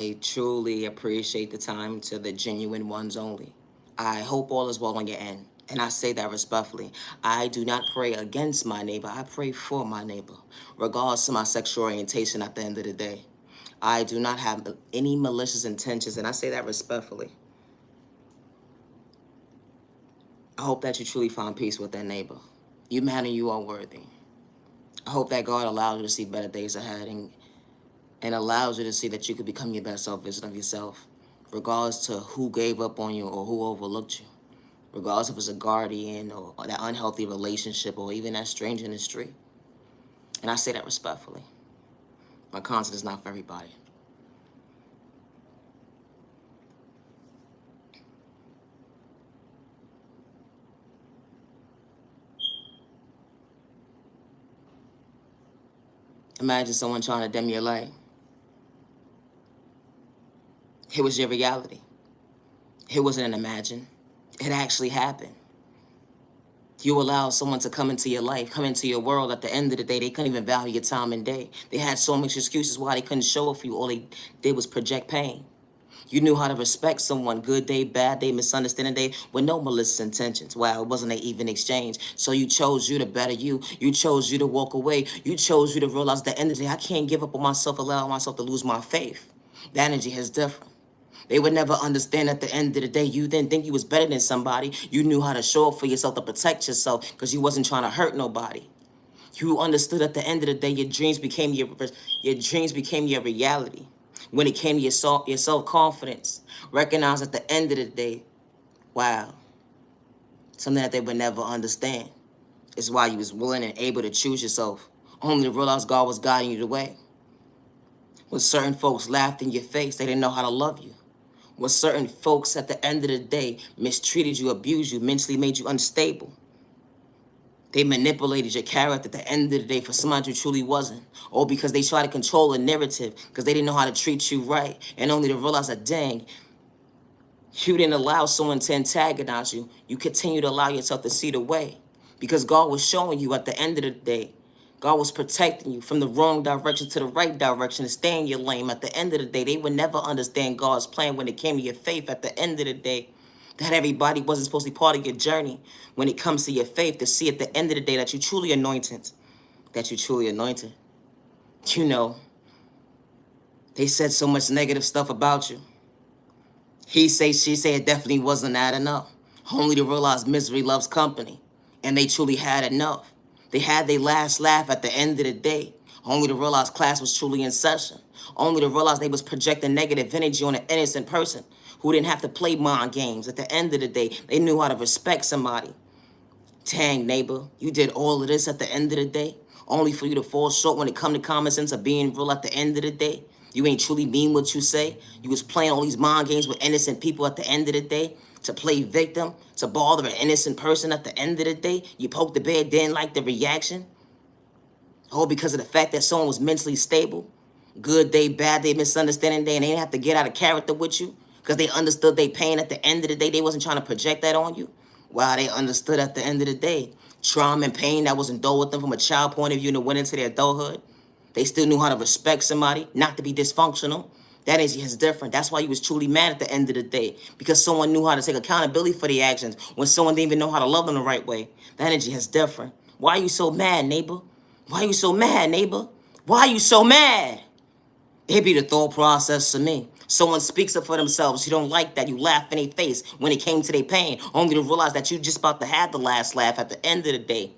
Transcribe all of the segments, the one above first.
I truly appreciate the time to the genuine ones only. I hope all is well on your end. And I say that respectfully. I do not pray against my neighbor. I pray for my neighbor, regardless of my sexual orientation at the end of the day. I do not have any malicious intentions, and I say that respectfully. I hope that you truly find peace with that neighbor. You man and you are worthy. I hope that God allows you to see better days ahead and allows you to see that you could become your best self version of yourself, regardless to who gave up on you or who overlooked you, regardless if it's a guardian or that unhealthy relationship or even that stranger in the street. And I say that respectfully. My content is not for everybody. Imagine someone trying to dim your light. It was your reality. It wasn't an imagine. It actually happened. You allow someone to come into your life, come into your world. At the end of the day, they couldn't even value your time and day. They had so much excuses why they couldn't show up for you. All they did was project pain. You knew how to respect someone, good day, bad day, misunderstanding day, with no malicious intentions. Wow, it wasn't an even exchange. So you chose you to better you. You chose you to walk away. You chose you to realize at the end of the day, I can't give up on myself, allow myself to lose my faith. The energy is different. They would never understand at the end of the day. You didn't think you was better than somebody. You knew how to show up for yourself, to protect yourself, because you wasn't trying to hurt nobody. You understood at the end of the day, your dreams became your reality. When it came to your self-confidence, recognize at the end of the day, wow, something that they would never understand is why you was willing and able to choose yourself, only to realize God was guiding you the way. When certain folks laughed in your face, they didn't know how to love you. When certain folks at the end of the day mistreated you, abused you, mentally made you unstable. They manipulated your character at the end of the day for somebody who truly wasn't. Or because they tried to control a narrative because they didn't know how to treat you right. And only to realize that, dang, you didn't allow someone to antagonize you. You continue to allow yourself to see the way. Because God was showing you at the end of the day. God was protecting you from the wrong direction to the right direction to stay in your lane. At the end of the day, they would never understand God's plan when it came to your faith. At the end of the day, that everybody wasn't supposed to be part of your journey when it comes to your faith, to see at the end of the day that you truly anointed. That you truly anointed. You know, they said so much negative stuff about you. He say, she say, it definitely wasn't that enough. Only to realize misery loves company. And they truly had enough. They had their last laugh at the end of the day. Only to realize class was truly in session. Only to realize they was projecting negative energy on an innocent person who didn't have to play mind games. At the end of the day, they knew how to respect somebody. Dang, neighbor, you did all of this at the end of the day, only for you to fall short when it come to common sense of being real at the end of the day. You ain't truly mean what you say. You was playing all these mind games with innocent people at the end of the day to play victim, to bother an innocent person at the end of the day. You poked the bear, didn't like the reaction. All because of the fact that someone was mentally stable. Good day, bad day, misunderstanding day, and they didn't have to get out of character with you because they understood their pain at the end of the day. They wasn't trying to project that on you. Wow, they understood at the end of the day. Trauma and pain that was indulged with them from a child point of view and it went into their adulthood. They still knew how to respect somebody, not to be dysfunctional. That is different. That's why you was truly mad at the end of the day. Because someone knew how to take accountability for the actions when someone didn't even know how to love them the right way. That energy is different. Why are you so mad, neighbor? Why are you so mad, neighbor? Why are you so mad? It be the thought process to me. Someone speaks up for themselves. You don't like that. You laugh in their face when it came to their pain, only to realize that you just about to have the last laugh at the end of the day.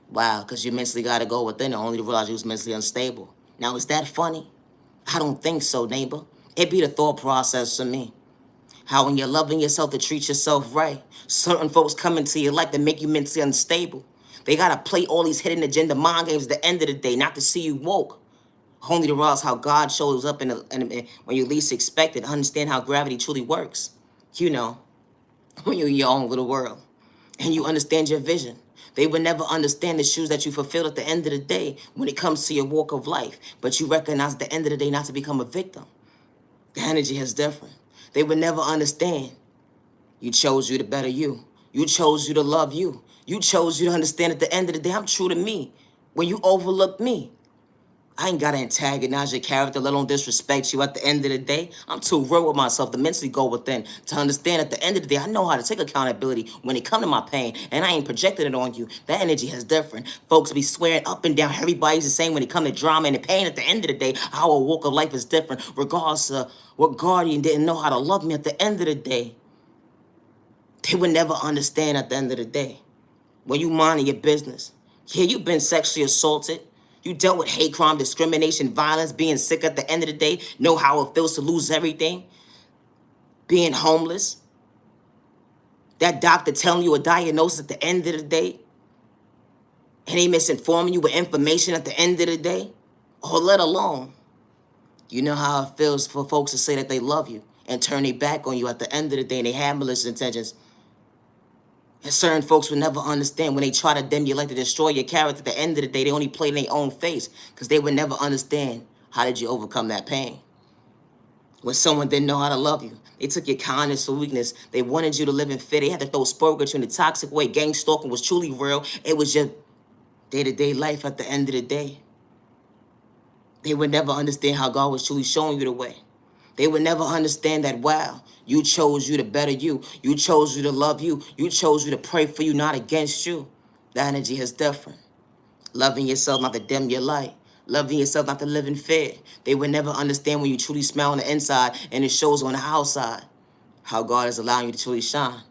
Wow, because you mentally got to go within it, only to realize you was mentally unstable. Now, is that funny? I don't think so, neighbor. It be the thought process to me. How when you're loving yourself to treat yourself right, certain folks come into your life that make you mentally unstable. They got to play all these hidden agenda mind games at the end of the day, not to see you woke. Only to realize how God shows up when you least expect it, understand how gravity truly works. You know, when you're in your own little world and you understand your vision. They would never understand the shoes that you fulfilled at the end of the day when it comes to your walk of life. But you recognize at the end of the day not to become a victim. The energy is different. They would never understand. You chose you to better you. You chose you to love you. You chose you to understand at the end of the day, I'm true to me. When you overlooked me, I ain't gotta antagonize your character, let alone disrespect you. At the end of the day, I'm too real with myself to mentally go within to understand at the end of the day, I know how to take accountability when it come to my pain, and I ain't projecting it on you. That energy is different. Folks be swearing up and down, everybody's the same when it come to drama and pain. At the end of the day, our walk of life is different, regardless of what guardian didn't know how to love me. At the end of the day, they would never understand at the end of the day. When you minding your business. Yeah, you've been sexually assaulted. You dealt with hate crime, discrimination, violence, being sick at the end of the day, know how it feels to lose everything, being homeless, that doctor telling you a diagnosis at the end of the day, and they misinforming you with information at the end of the day, or let alone, you know how it feels for folks to say that they love you and turn their back on you at the end of the day and they have malicious intentions. And certain folks will never understand when they try to dim your light to destroy your character. At the end of the day, they only play in their own face because they would never understand how did you overcome that pain. When someone didn't know how to love you, they took your kindness for weakness. They wanted you to live in fear. They had to throw spurg at you in a toxic way. Gang stalking was truly real. It was your day-to-day life at the end of the day. They would never understand how God was truly showing you the way. They would never understand that, wow, you chose you to better you. You chose you to love you. You chose you to pray for you, not against you. The energy is different. Loving yourself not to dim your light. Loving yourself not to live in fear. They would never understand when you truly smile on the inside and it shows on the outside how God is allowing you to truly shine.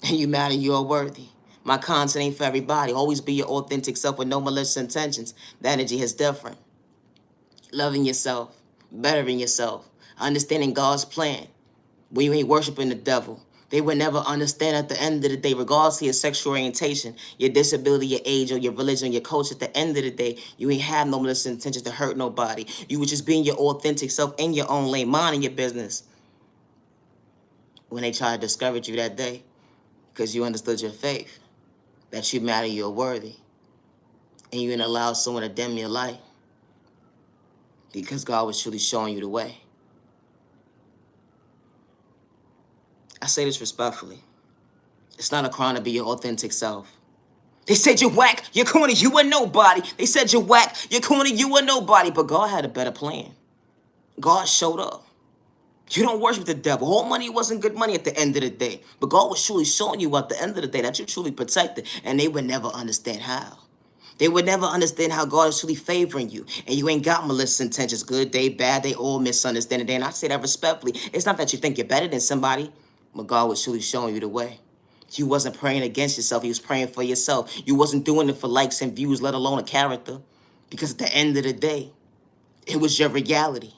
And you matter, you are worthy. My content ain't for everybody. Always be your authentic self with no malicious intentions. The energy is different. Loving yourself, bettering yourself, understanding God's plan. When you ain't worshiping the devil, they would never understand at the end of the day, regardless of your sexual orientation, your disability, your age, or your religion, your culture. At the end of the day, you ain't have no malicious intentions to hurt nobody. You were just being your authentic self in your own lane, minding your business. When they try to discourage you that day, because you understood your faith, that you matter, you're worthy, and you didn't allow someone to dim your light, because God was truly showing you the way. I say this respectfully. It's not a crime to be your authentic self. They said you're whack, you're corny, you are nobody. They said you're whack, you're corny, you are nobody. But God had a better plan. God showed up. You don't worship the devil. All money wasn't good money at the end of the day. But God was truly showing you at the end of the day that you're truly protected. And they would never understand how. They would never understand how God is truly favoring you. And you ain't got malicious intentions. Good day, bad day, all misunderstanding day. And I say that respectfully. It's not that you think you're better than somebody, but God was truly showing you the way. You wasn't praying against yourself. You was praying for yourself. You wasn't doing it for likes and views, let alone a character. Because at the end of the day, it was your reality.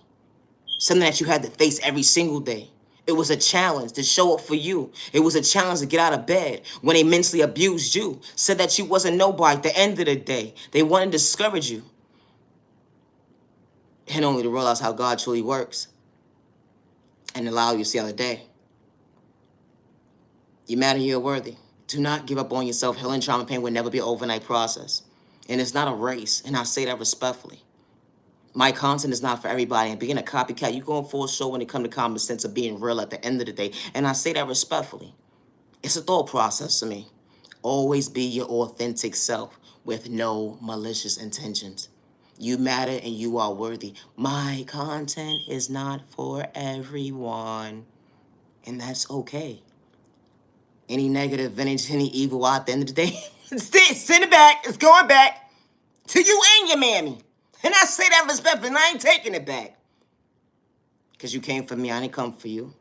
Something that you had to face every single day. It was a challenge to show up for you. It was a challenge to get out of bed when they mentally abused you, said that you wasn't nobody. At the end of the day, they wanted to discourage you. And only to realize how God truly works and allow you to see another day. You matter, you're worthy. Do not give up on yourself. Healing trauma pain will never be an overnight process. And it's not a race, and I say that respectfully. My content is not for everybody, and being a copycat, you're going for a show when it comes to common sense of being real at the end of the day. And I say that respectfully. It's a thought process to me. Always be your authentic self with no malicious intentions. You matter and you are worthy. My content is not for everyone, and that's okay. Any negative energy, any evil at the end of the day, send it back. It's going back to you and your mammy. And I say that respectfully, and I ain't taking it back. Because you came for me, I didn't come for you.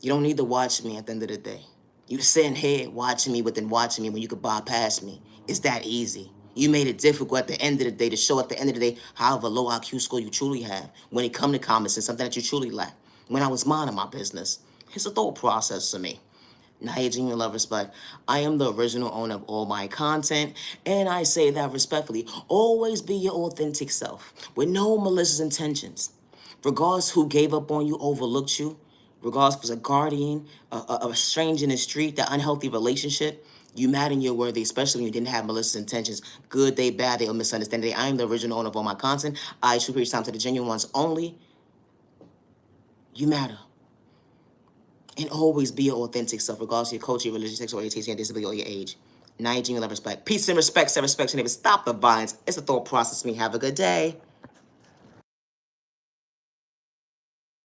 You don't need to watch me at the end of the day. You sitting here watching me within watching me when you could bypass me. It's that easy. You made it difficult at the end of the day to show at the end of the day however low IQ score you truly have when it come to common sense, something that you truly lack. When I was minding my business, it's a thought process to me. Niyah Genuine Love Respect. I am the original owner of all my content, and I say that respectfully. Always be your authentic self with no malicious intentions. Regardless who gave up on you, overlooked you, regardless if it was a guardian, a stranger in the street, that unhealthy relationship, you matter and you're worthy, especially when you didn't have malicious intentions. Good day, bad day, or misunderstanding day. I am the original owner of all my content. I should preach time to the genuine ones only. You matter. And always be your authentic self, regardless of your culture, your religion, sexual orientation, your disability, or your age. Niyah Genuine Love Respect. Peace and respect, self-respect, should never stop the violence. It's a thought process. Me, have a good day.